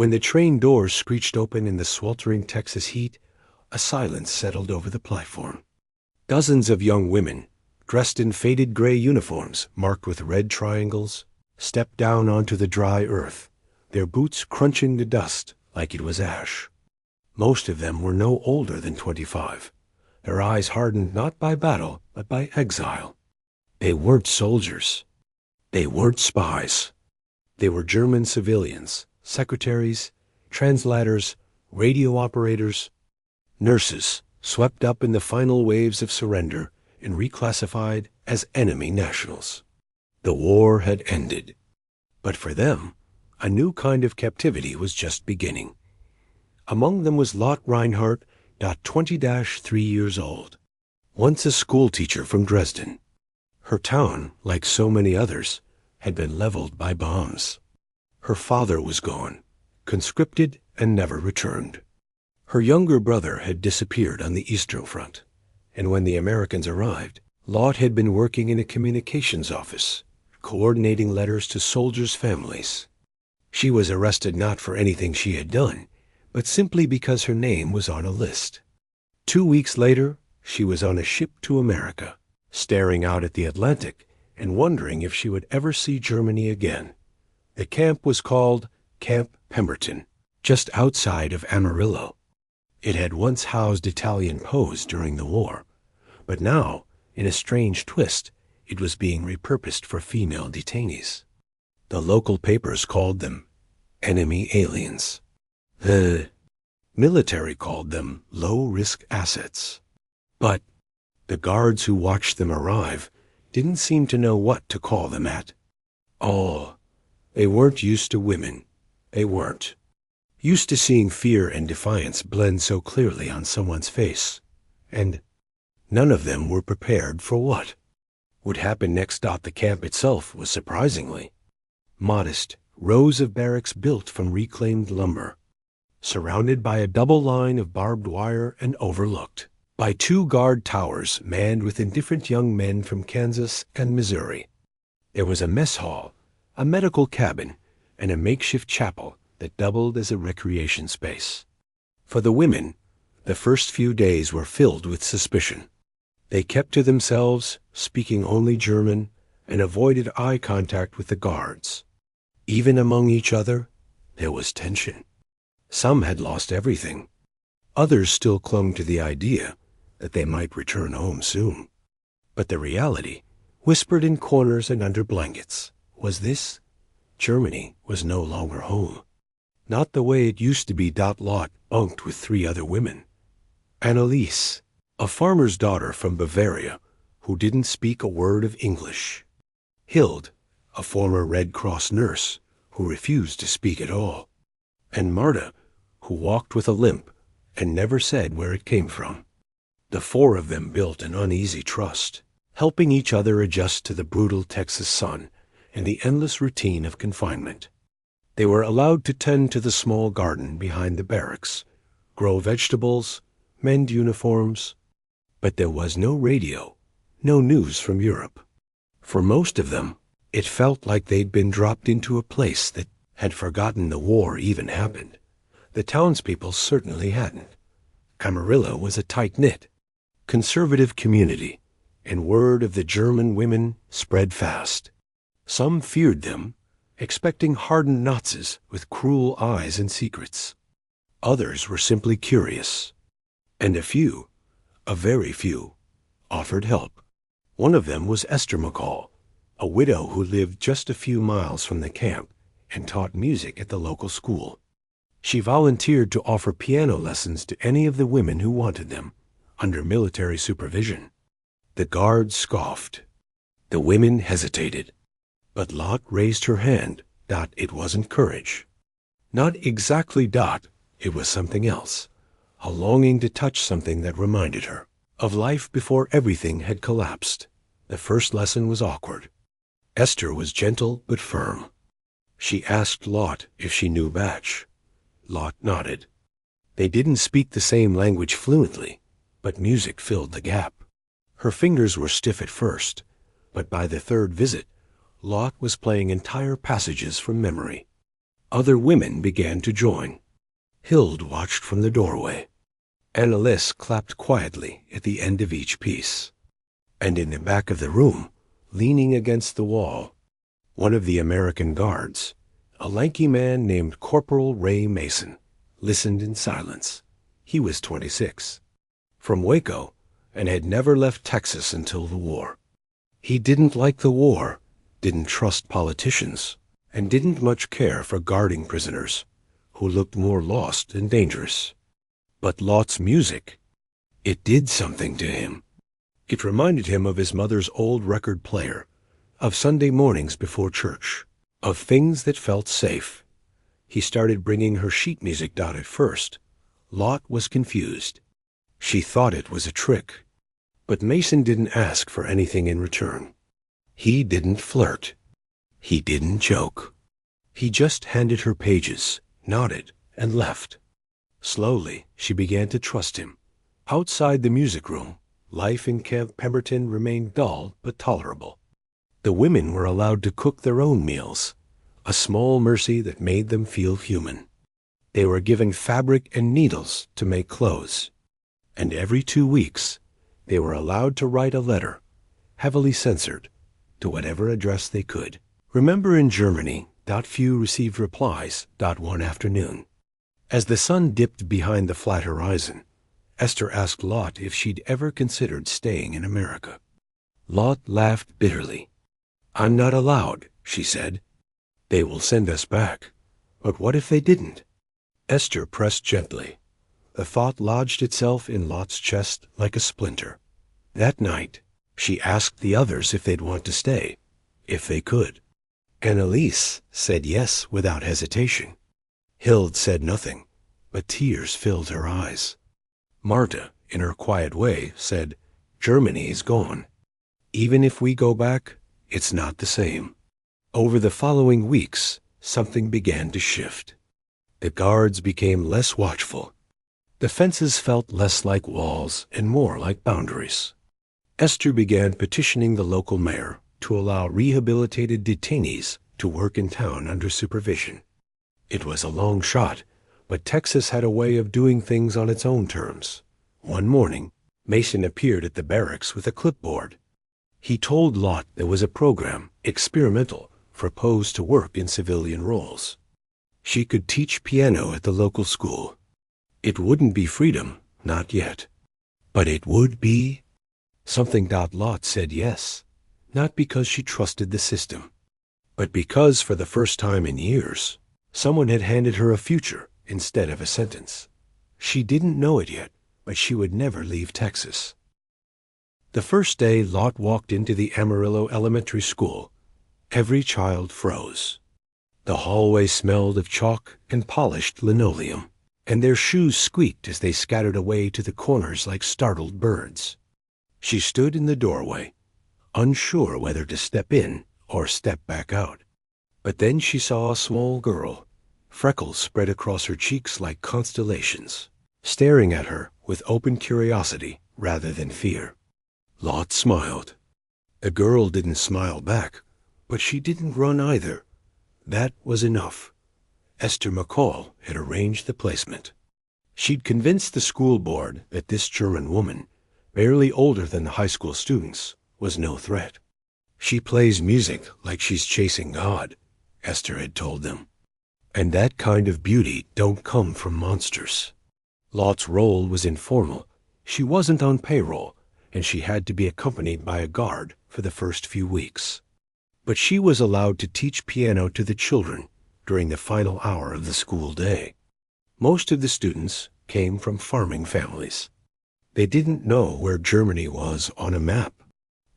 When the train doors screeched open in the sweltering Texas heat, a silence settled over the platform. Dozens of young women, dressed in faded gray uniforms marked with red triangles, stepped down onto the dry earth, their boots crunching the dust like it was ash. Most of them were no older than 25, their eyes hardened not by battle but by exile. They weren't soldiers. They weren't spies. They were German civilians, secretaries, translators, radio operators, nurses swept up in the final waves of surrender and reclassified as enemy nationals. The war had ended. But for them, a new kind of captivity was just beginning. Among them was Lot Reinhardt, 20-3 years old, once a schoolteacher from Dresden. Her town, like so many others, had been leveled by bombs. Her father was gone, conscripted and never returned. Her younger brother had disappeared on the Eastern Front, and when the Americans arrived, Lot had been working in a communications office, coordinating letters to soldiers' families. She was arrested not for anything she had done, but simply because her name was on a list. 2 weeks later, she was on a ship to America, staring out at the Atlantic and wondering if she would ever see Germany again. The camp was called Camp Pemberton, just outside of Amarillo. It had once housed Italian POWs during the war, but now, in a strange twist, it was being repurposed for female detainees. The local papers called them enemy aliens. The military called them low-risk assets. But the guards who watched them arrive didn't seem to know what to call them at. Oh, they weren't used to women. They weren't. Used to seeing fear and defiance blend so clearly on someone's face. And none of them were prepared for what would happen next. The camp itself was surprisingly modest, rows of barracks built from reclaimed lumber, surrounded by a double line of barbed wire and overlooked by 2 guard towers manned with indifferent young men from Kansas and Missouri. There was a mess hall, a medical cabin, and a makeshift chapel that doubled as a recreation space. For the women, the first few days were filled with suspicion. They kept to themselves, speaking only German, and avoided eye contact with the guards. Even among each other, there was tension. Some had lost everything. Others still clung to the idea that they might return home soon. But the reality, whispered in corners and under blankets, was this: Germany was no longer home. Not the way it used to be. Lot bunked with 3 other women. Anneliese, a farmer's daughter from Bavaria, who didn't speak a word of English. Hild, a former Red Cross nurse, who refused to speak at all. And Marta, who walked with a limp and never said where it came from. The 4 of them built an uneasy trust, helping each other adjust to the brutal Texas sun and the endless routine of confinement. They were allowed to tend to the small garden behind the barracks, grow vegetables, mend uniforms, but there was no radio, no news from Europe. For most of them, it felt like they'd been dropped into a place that had forgotten the war even happened. The townspeople certainly hadn't. Amarillo was a tight-knit, conservative community, and word of the German women spread fast. Some feared them, expecting hardened Nazis with cruel eyes and secrets. Others were simply curious. And a few, a very few, offered help. One of them was Esther McCall, a widow who lived just a few miles from the camp and taught music at the local school. She volunteered to offer piano lessons to any of the women who wanted them, under military supervision. The guards scoffed. The women hesitated. But Lot raised her hand. It wasn't courage. Not exactly. It was something else. A longing to touch something that reminded her of life before everything had collapsed. The first lesson was awkward. Esther was gentle but firm. She asked Lot if she knew Bach. Lot nodded. They didn't speak the same language fluently, but music filled the gap. Her fingers were stiff at first, but by the 3rd visit, Lot was playing entire passages from memory. Other women began to join. Hild watched from the doorway. Annalise clapped quietly at the end of each piece. And in the back of the room, leaning against the wall, one of the American guards, a lanky man named Corporal Ray Mason, listened in silence. He was 26, from Waco, and had never left Texas until the war. He didn't like the war, didn't trust politicians, and didn't much care for guarding prisoners, who looked more lost and dangerous. But Lot's music, it did something to him. It reminded him of his mother's old record player, of Sunday mornings before church, of things that felt safe. He started bringing her sheet music down at first. Lot was confused. She thought it was a trick. But Mason didn't ask for anything in return. He didn't flirt. He didn't joke. He just handed her pages, nodded, and left. Slowly, she began to trust him. Outside the music room, life in Camp Pemberton remained dull but tolerable. The women were allowed to cook their own meals, a small mercy that made them feel human. They were given fabric and needles to make clothes. And every 2 weeks, they were allowed to write a letter, heavily censored, to whatever address they could. Remember in Germany, few received replies, one afternoon. As the sun dipped behind the flat horizon, Esther asked Lot if she'd ever considered staying in America. Lot laughed bitterly. "I'm not allowed," she said. "They will send us back. But what if they didn't?" Esther pressed gently. The thought lodged itself in Lot's chest like a splinter. That night, she asked the others if they'd want to stay, if they could. Annalise said yes without hesitation. Hild said nothing, but tears filled her eyes. Marta, in her quiet way, said, "Germany's gone. Even if we go back, it's not the same." Over the following weeks, something began to shift. The guards became less watchful. The fences felt less like walls and more like boundaries. Esther began petitioning the local mayor to allow rehabilitated detainees to work in town under supervision. It was a long shot, but Texas had a way of doing things on its own terms. One morning, Mason appeared at the barracks with a clipboard. He told Lot there was a program, experimental, for POWs to work in civilian roles. She could teach piano at the local school. It wouldn't be freedom, not yet. But it would be something. Lot said yes, not because she trusted the system, but because for the first time in years, someone had handed her a future instead of a sentence. She didn't know it yet, but she would never leave Texas. The first day Lot walked into the Amarillo Elementary School, every child froze. The hallway smelled of chalk and polished linoleum, and their shoes squeaked as they scattered away to the corners like startled birds. She stood in the doorway, unsure whether to step in or step back out. But then she saw a small girl, freckles spread across her cheeks like constellations, staring at her with open curiosity rather than fear. Lot smiled. The girl didn't smile back, but she didn't run either. That was enough. Esther McCall had arranged the placement. She'd convinced the school board that this German woman, barely older than the high school students, was no threat. "She plays music like she's chasing God," Esther had told them. "And that kind of beauty don't come from monsters." Lot's role was informal. She wasn't on payroll, and she had to be accompanied by a guard for the first few weeks. But she was allowed to teach piano to the children during the final hour of the school day. Most of the students came from farming families. They didn't know where Germany was on a map.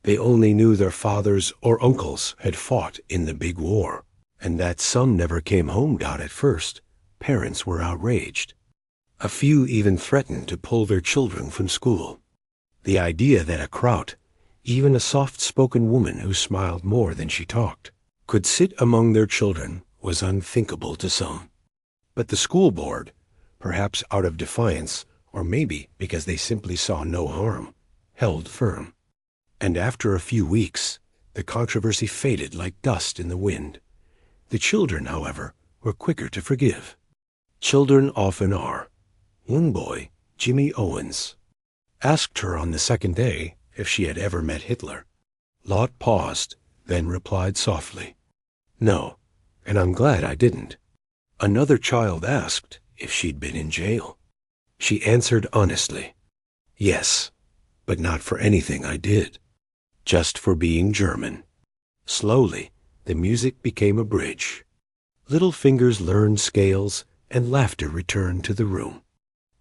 They only knew their fathers or uncles had fought in the big war, and that some never came home. At first, parents were outraged. A few even threatened to pull their children from school. The idea that a Kraut, even a soft-spoken woman who smiled more than she talked, could sit among their children was unthinkable to some. But the school board, perhaps out of defiance, or maybe because they simply saw no harm, held firm. And after a few weeks, the controversy faded like dust in the wind. The children, however, were quicker to forgive. Children often are. One boy, Jimmy Owens, asked her on the second day if she had ever met Hitler. Lot paused, then replied softly, "No, and I'm glad I didn't." Another child asked if she'd been in jail. She answered honestly, "Yes, but not for anything I did, just for being German." Slowly, the music became a bridge. Little fingers learned scales, and laughter returned to the room.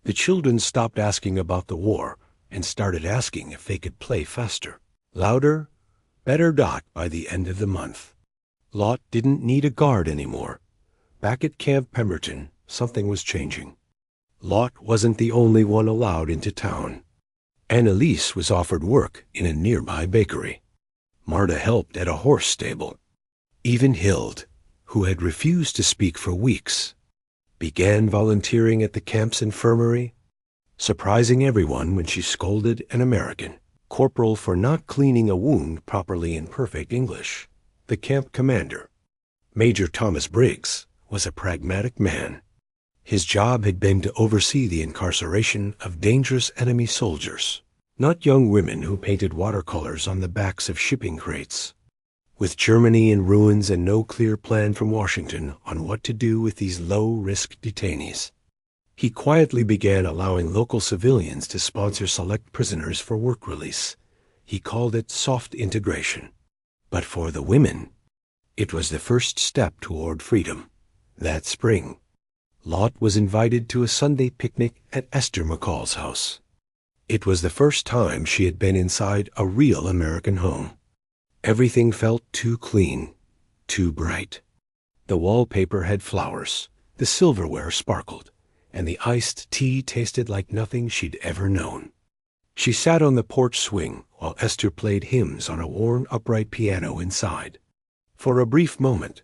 The children stopped asking about the war and started asking if they could play faster, louder, better. By the end of the month, Lot didn't need a guard anymore. Back at Camp Pemberton, something was changing. Lot wasn't the only one allowed into town. Annalise was offered work in a nearby bakery. Marta helped at a horse stable. Even Hild, who had refused to speak for weeks, began volunteering at the camp's infirmary, surprising everyone when she scolded an American corporal for not cleaning a wound properly in perfect English. The camp commander, Major Thomas Briggs, was a pragmatic man. His job had been to oversee the incarceration of dangerous enemy soldiers, not young women who painted watercolors on the backs of shipping crates. With Germany in ruins and no clear plan from Washington on what to do with these low-risk detainees, he quietly began allowing local civilians to sponsor select prisoners for work release. He called it soft integration. But for the women, it was the first step toward freedom. That spring, Lot was invited to a Sunday picnic at Esther McCall's house. It was the first time she had been inside a real American home. Everything felt too clean, too bright. The wallpaper had flowers, the silverware sparkled, and the iced tea tasted like nothing she'd ever known. She sat on the porch swing while Esther played hymns on a worn upright piano inside. For a brief moment,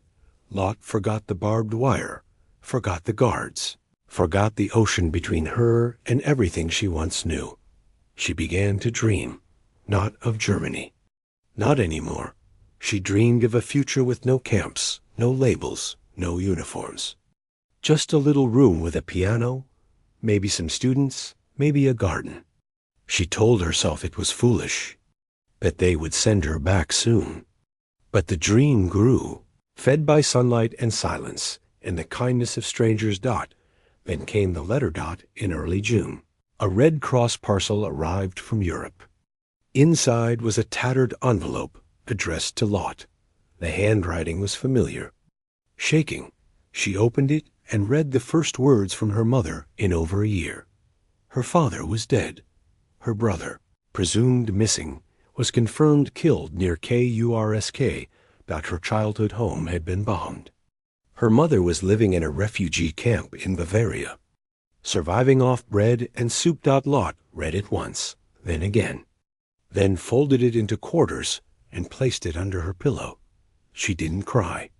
Lot forgot the barbed wire, forgot the guards, forgot the ocean between her and everything she once knew. She began to dream, not of Germany. Not anymore. She dreamed of a future with no camps, no labels, no uniforms. Just a little room with a piano, maybe some students, maybe a garden. She told herself it was foolish, that they would send her back soon. But the dream grew, fed by sunlight and silence and the kindness of strangers. Then came the letter. In early June. A Red Cross parcel arrived from Europe. Inside was a tattered envelope addressed to Lot. The handwriting was familiar. Shaking, she opened it and read the first words from her mother in over a year. Her father was dead. Her brother, presumed missing, was confirmed killed near Kursk. Her childhood home had been bombed. Her mother was living in a refugee camp in Bavaria, surviving off bread and soup. Lot read it once, then again, then folded it into quarters and placed it under her pillow. She didn't cry.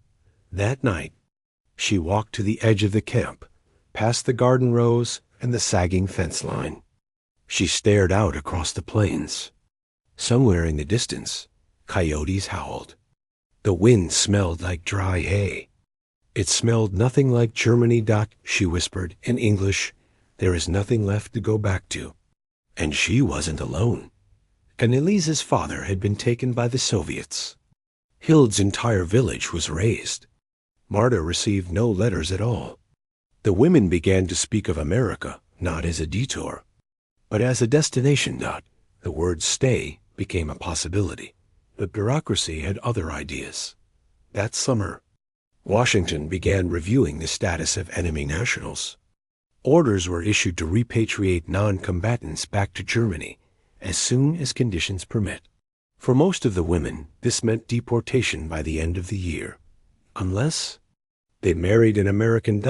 That night, she walked to the edge of the camp, past the garden rows and the sagging fence line. She stared out across the plains. Somewhere in the distance, coyotes howled. The wind smelled like dry hay. It smelled nothing like Germany. She whispered in English, "There is nothing left to go back to." And she wasn't alone. Annelise's father had been taken by the Soviets. Hild's entire village was razed. Marta received no letters at all. The women began to speak of America, not as a detour, but as a destination. The word stay became a possibility. The bureaucracy had other ideas. That summer, Washington began reviewing the status of enemy nationals. Orders were issued to repatriate non-combatants back to Germany as soon as conditions permit. For most of the women, this meant deportation by the end of the year. Unless they married an American.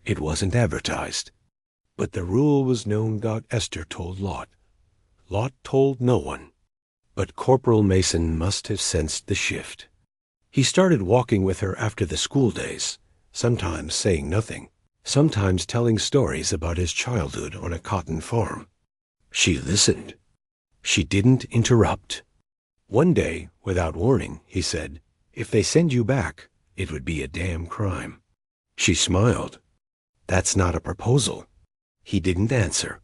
It wasn't advertised. But the rule was known. Esther told Lot. Lot told no one. But Corporal Mason must have sensed the shift. He started walking with her after the school days, sometimes saying nothing, sometimes telling stories about his childhood on a cotton farm. She listened. She didn't interrupt. One day, without warning, he said, "If they send you back, it would be a damn crime." She smiled. That's not a proposal. He didn't answer.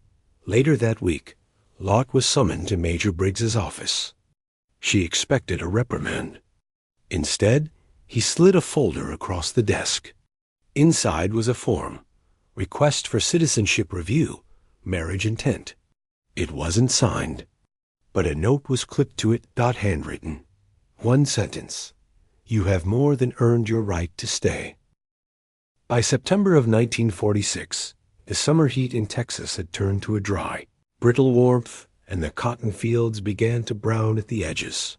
Later that week, Locke was summoned to Major Briggs's office. She expected a reprimand. Instead, he slid a folder across the desk. Inside was a form. Request for citizenship review. Marriage intent. It wasn't signed, but a note was clipped to it, handwritten. One sentence. You have more than earned your right to stay. By September of 1946, the summer heat in Texas had turned to a dry, brittle warmth, and the cotton fields began to brown at the edges.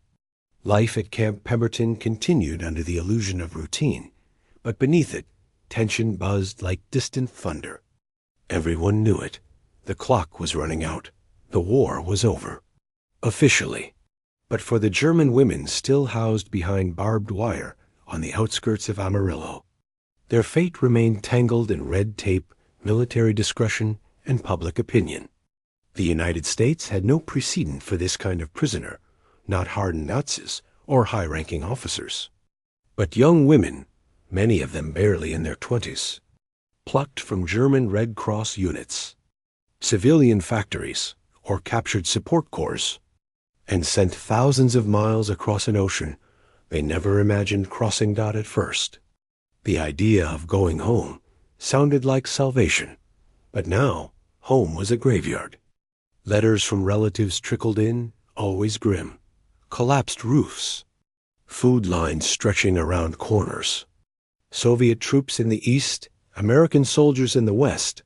Life at Camp Pemberton continued under the illusion of routine, but beneath it, tension buzzed like distant thunder. Everyone knew it. The clock was running out. The war was over. Officially. But for the German women still housed behind barbed wire on the outskirts of Amarillo, their fate remained tangled in red tape, military discretion, and public opinion. The United States had no precedent for this kind of prisoner, not hardened Nazis or high-ranking officers. But young women, many of them barely in their 20s, plucked from German Red Cross units, civilian factories, or captured support corps, and sent thousands of miles across an ocean they never imagined crossing at first. The idea of going home sounded like salvation, but now home was a graveyard. Letters from relatives trickled in, always grim. Collapsed roofs, food lines stretching around corners, Soviet troops in the east, American soldiers in the west,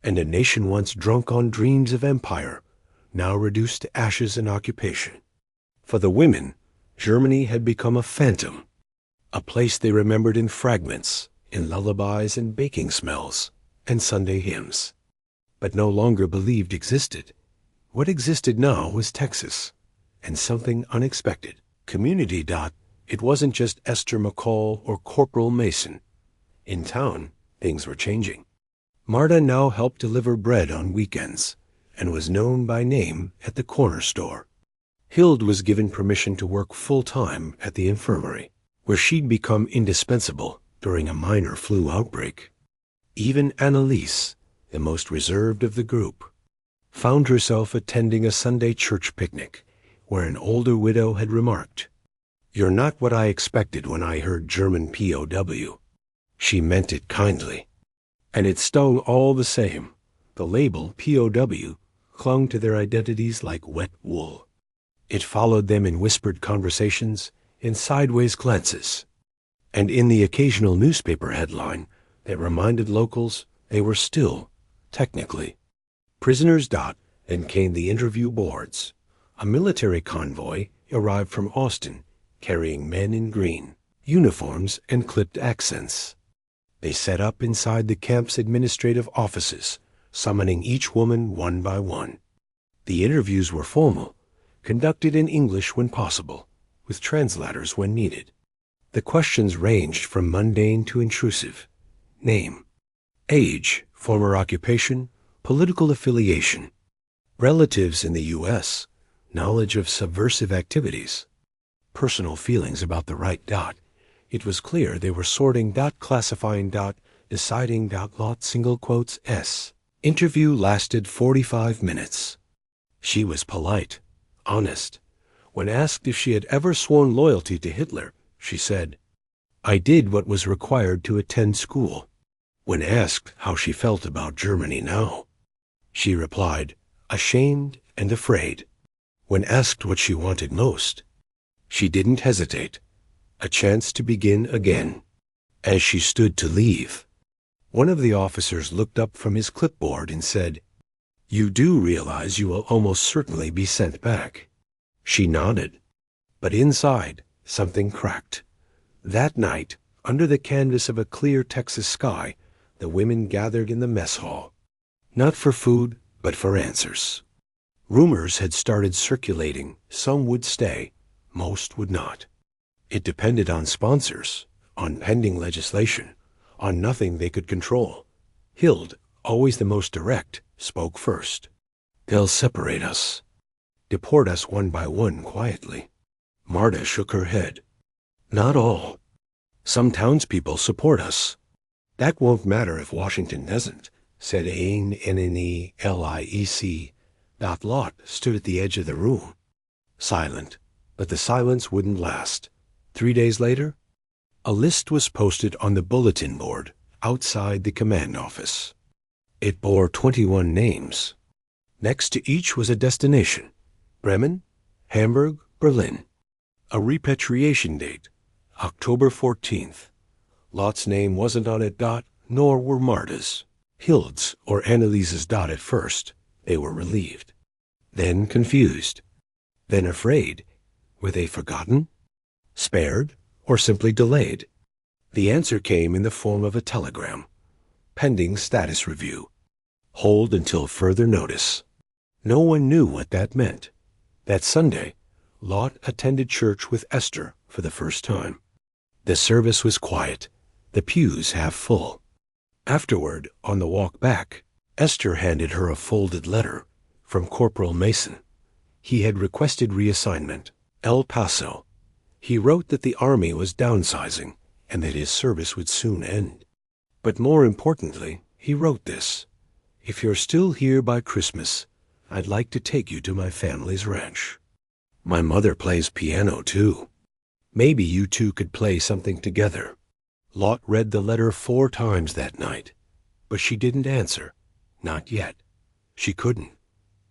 and a nation once drunk on dreams of empire, now reduced to ashes and occupation. For the women, Germany had become a phantom, a place they remembered in fragments, in lullabies and baking smells, and Sunday hymns, but no longer believed existed. What existed now was Texas, and something unexpected. Community. It wasn't just Esther McCall or Corporal Mason. In town, things were changing. Marta now helped deliver bread on weekends, and was known by name at the corner store. Hild was given permission to work full-time at the infirmary, where she'd become indispensable during a minor flu outbreak. Even Annalise, the most reserved of the group, found herself attending a Sunday church picnic, where an older widow had remarked, "You're not what I expected when I heard German POW." She meant it kindly. And it stung all the same. The label POW clung to their identities like wet wool. It followed them in whispered conversations, in sideways glances, and in the occasional newspaper headline that reminded locals they were still, technically, prisoners. Then came the interview boards. A military convoy arrived from Austin, carrying men in green, uniforms and clipped accents. They set up inside the camp's administrative offices, summoning each woman one by one. The interviews were formal, conducted in English when possible, with translators when needed. The questions ranged from mundane to intrusive. Name, age, former occupation, political affiliation, relatives in the U.S., knowledge of subversive activities, personal feelings about the right. It was clear they were sorting. Classifying. Deciding. Lot single quotes S. Interview lasted 45 minutes. She was polite, honest. When asked if she had ever sworn loyalty to Hitler, she said, "I did what was required to attend school." When asked how she felt about Germany now, she replied, ashamed and afraid. When asked what she wanted most, she didn't hesitate. A chance to begin again. As she stood to leave, one of the officers looked up from his clipboard and said, "You do realize you will almost certainly be sent back?" She nodded. But inside, something cracked. That night, under the canvas of a clear Texas sky, the women gathered in the mess hall. Not for food, but for answers. Rumors had started circulating. Some would stay, most would not. It depended on sponsors, on pending legislation, on nothing they could control. Hild, always the most direct, spoke first. "They'll separate us. Deport us one by one quietly." Marta shook her head. "Not all. Some townspeople support us. That won't matter if Washington doesn't, said Anneliec. Lot stood at the edge of the room, silent, but the silence wouldn't last. 3 days later, a list was posted on the bulletin board outside the command office. It bore 21 names. Next to each was a destination: Bremen, Hamburg, Berlin. A repatriation date: October 14th. Lot's name wasn't on it, nor were Marta's, Hild's, or Anneliese's. At first, they were relieved, then confused, then afraid. Were they forgotten, spared, or simply delayed? The answer came in the form of a telegram: pending status review. Hold until further notice. No one knew what that meant. That Sunday, Lot attended church with Esther for the first time. The service was quiet, the pews half full. Afterward, on the walk back, Esther handed her a folded letter from Corporal Mason. He had requested reassignment, El Paso. He wrote that the army was downsizing and that his service would soon end. But more importantly, he wrote this: "If you're still here by Christmas, I'd like to take you to my family's ranch. My mother plays piano too. Maybe you two could play something together." Lot read the letter 4 times that night, but she didn't answer. Not yet. She couldn't.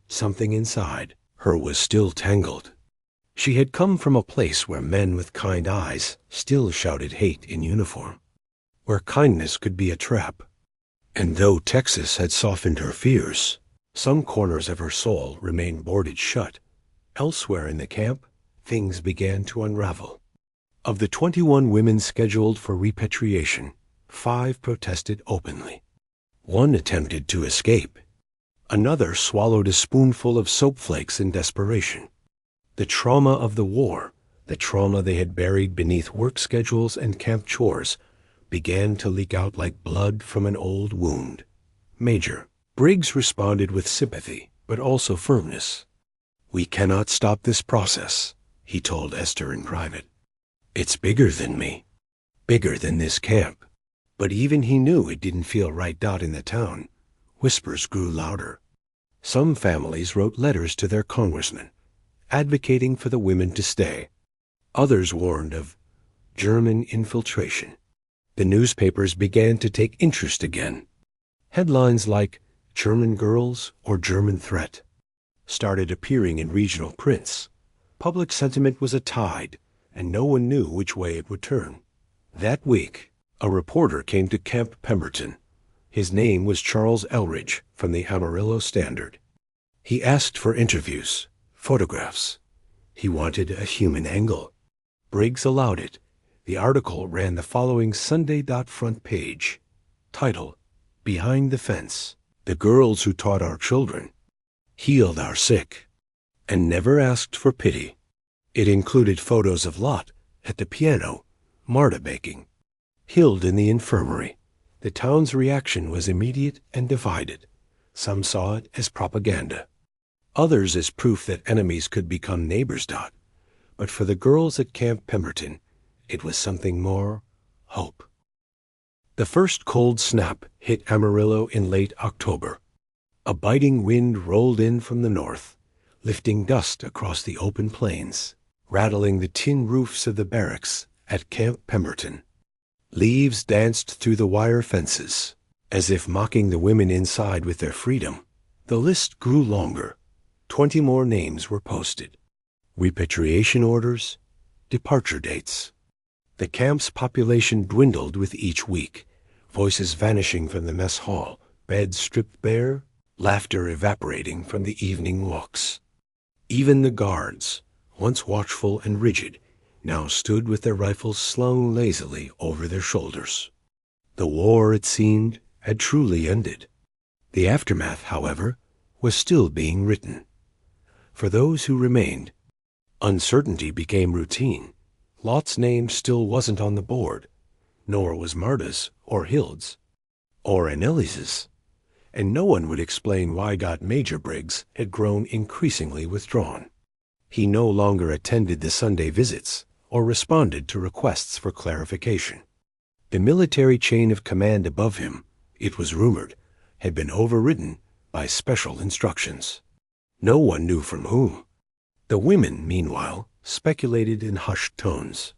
Something inside her was still tangled. She had come from a place where men with kind eyes still shouted hate in uniform, where kindness could be a trap. And though Texas had softened her fears, some corners of her soul remained boarded shut. Elsewhere in the camp, things began to unravel. Of the 21 women scheduled for repatriation, 5 protested openly. 1 attempted to escape. Another swallowed a spoonful of soap flakes in desperation. The trauma of the war, the trauma they had buried beneath work schedules and camp chores, began to leak out like blood from an old wound. Major Briggs responded with sympathy, but also firmness. "We cannot stop this process," he told Esther in private. "It's bigger than me, bigger than this camp." But even he knew it didn't feel right. In the town, whispers grew louder. Some families wrote letters to their congressmen, advocating for the women to stay. Others warned of German infiltration. The newspapers began to take interest again. Headlines like "German Girls" or "German Threat" started appearing in regional prints. Public sentiment was a tide, and no one knew which way it would turn. That week, a reporter came to Camp Pemberton. His name was Charles Elridge from the Amarillo Standard. He asked for interviews, photographs. He wanted a human angle. Briggs allowed it. The article ran the following Sunday. Front page. Title: "Behind the Fence. The Girls Who Taught Our Children, Healed Our Sick, and Never Asked for Pity." It included photos of Lot at the piano, Marta baking, Hild in the infirmary. The town's reaction was immediate and divided. Some saw it as propaganda, others as proof that enemies could become neighbors. But for the girls at Camp Pemberton, it was something more: hope. The first cold snap hit Amarillo in late October. A biting wind rolled in from the north, lifting dust across the open plains, rattling the tin roofs of the barracks at Camp Pemberton. Leaves danced through the wire fences, as if mocking the women inside with their freedom. The list grew longer. 20 more names were posted. Repatriation orders, departure dates. The camp's population dwindled with each week, voices vanishing from the mess hall, beds stripped bare, laughter evaporating from the evening walks. Even the guards, once watchful and rigid, now stood with their rifles slung lazily over their shoulders. The war, it seemed, had truly ended. The aftermath, however, was still being written. For those who remained, uncertainty became routine. Lot's name still wasn't on the board, nor was Marta's or Hild's or Anneliese's, and no one would explain why Major Briggs had grown increasingly withdrawn. He no longer attended the Sunday visits or responded to requests for clarification. The military chain of command above him, it was rumored, had been overridden by special instructions. No one knew from whom. The women, meanwhile, speculated in hushed tones.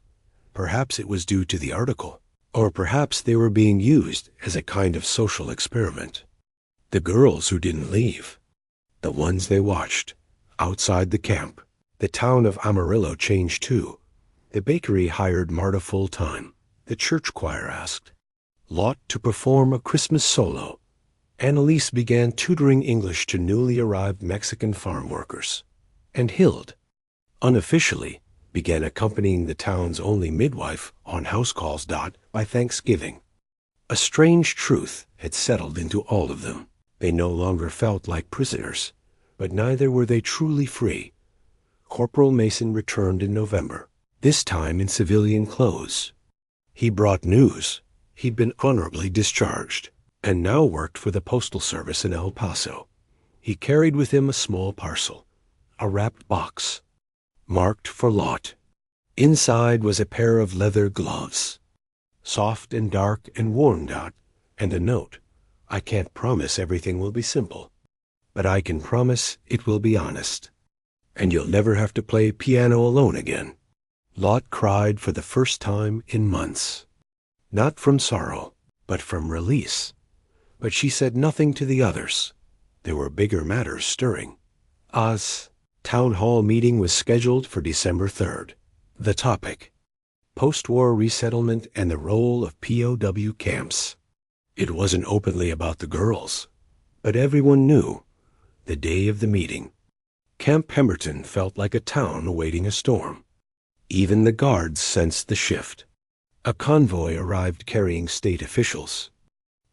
Perhaps it was due to the article, or perhaps they were being used as a kind of social experiment. The girls who didn't leave, the ones they watched, outside the camp. The town of Amarillo changed too. The bakery hired Marta full-time. The church choir asked Lot to perform a Christmas solo. Annalise began tutoring English to newly arrived Mexican farm workers. And Hild, unofficially, began accompanying the town's only midwife on house calls. By Thanksgiving. A strange truth had settled into all of them. They no longer felt like prisoners, but neither were they truly free. Corporal Mason returned in November, this time in civilian clothes. He brought news. He'd been honorably discharged, and now worked for the Postal Service in El Paso. He carried with him a small parcel, a wrapped box, marked for Lot. Inside was a pair of leather gloves, soft and dark and worn out, and a note. I can't promise everything will be simple, but I can promise it will be honest. And you'll never have to play piano alone again. Lot cried for the first time in months. Not from sorrow, but from release. But she said nothing to the others. There were bigger matters stirring. Oz town hall meeting was scheduled for December 3rd. The topic: post-war resettlement and the role of POW camps. It wasn't openly about the girls, but everyone knew. The day of the meeting, Camp Pemberton felt like a town awaiting a storm. Even the guards sensed the shift. A convoy arrived carrying state officials.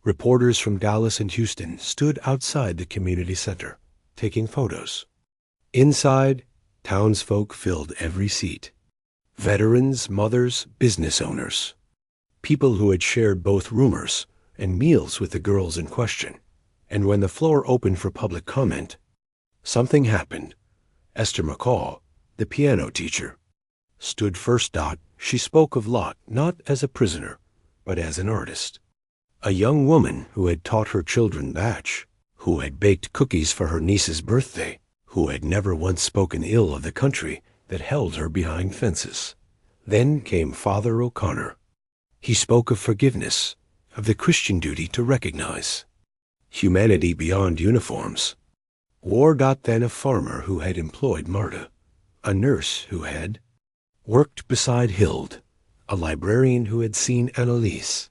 Reporters from Dallas and Houston stood outside the community center, taking photos. Inside, townsfolk filled every seat. Veterans, mothers, business owners. People who had shared both rumors and meals with the girls in question. And when the floor opened for public comment, something happened. Esther McCall, the piano teacher, stood first. She spoke of Lot not as a prisoner, but as an artist. A young woman who had taught her children batch, who had baked cookies for her niece's birthday, who had never once spoken ill of the country that held her behind fences. Then came Father O'Connor. He spoke of forgiveness, of the Christian duty to recognize humanity beyond uniforms. War. Then a farmer who had employed Marta, a nurse who had worked beside Hild, a librarian who had seen Annalise,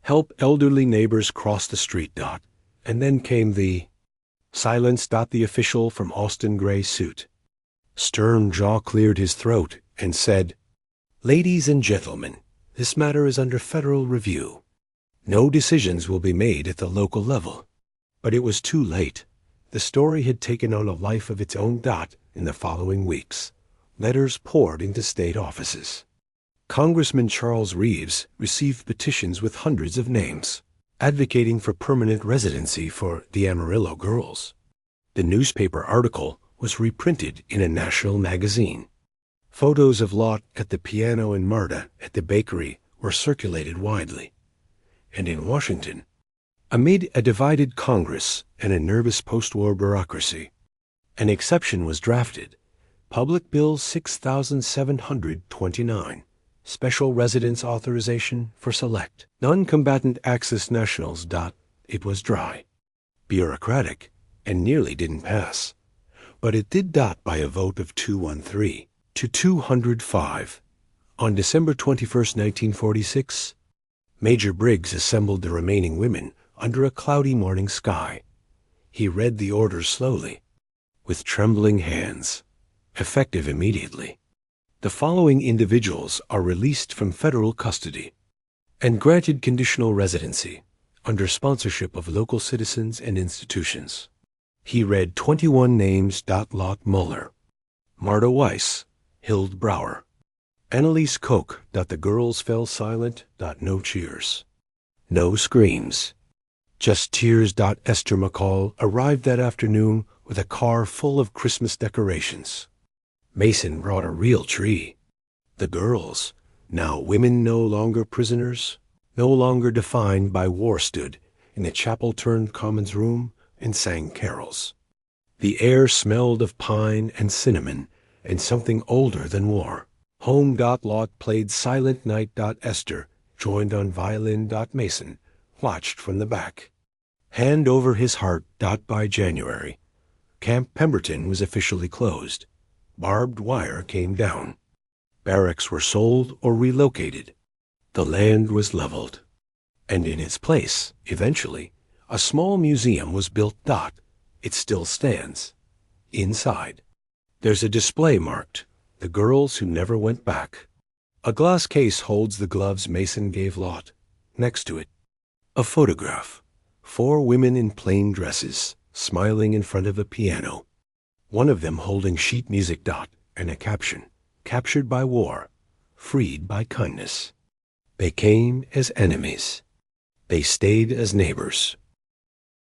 help elderly neighbors cross the street. And then came the silence. The official from Austin gray suit. Stern jaw cleared his throat and said, "Ladies and gentlemen, this matter is under federal review. No decisions will be made at the local level." But it was too late. The story had taken on a life of its own. In the following weeks, letters poured into state offices. Congressman Charles Reeves received petitions with hundreds of names, advocating for permanent residency for the Amarillo girls. The newspaper article was reprinted in a national magazine. Photos of Lot at the piano and Marta at the bakery were circulated widely. And in Washington, amid a divided Congress and a nervous post-war bureaucracy, an exception was drafted. Public Bill 6729, Special Residence Authorization for Select Non-Combatant Axis Nationals. It was dry, bureaucratic, and nearly didn't pass. But it did. By a vote of 213 to 205. On December 21, 1946, Major Briggs assembled the remaining women under a cloudy morning sky. He read the orders slowly, with trembling hands, effective immediately. The following individuals are released from federal custody and granted conditional residency under sponsorship of local citizens and institutions. He read 21 names. Lot Muller, Marta Weiss, Hild Brower, Annalise Koch. The girls fell silent. No cheers, no screams, just tears. Esther McCall arrived that afternoon with a car full of Christmas decorations. Mason brought a real tree. The girls, now women no longer prisoners, no longer defined by war, stood in a chapel-turned-commons room and sang carols. The air smelled of pine and cinnamon and something older than war. Home. Lot played Silent Night. Esther, joined on violin. Mason, watched from the back. Hand Over His Heart. By January, Camp Pemberton was officially closed. Barbed wire came down. Barracks were sold or relocated. The land was leveled. And in its place, eventually, a small museum was built. It still stands. Inside, there's a display marked, "The Girls Who Never Went Back." A glass case holds the gloves Mason gave Lot. Next to it, a photograph. 4 women in plain dresses, smiling in front of a piano. One of them holding sheet music. And a caption, "Captured by war, freed by kindness." They came as enemies. They stayed as neighbors.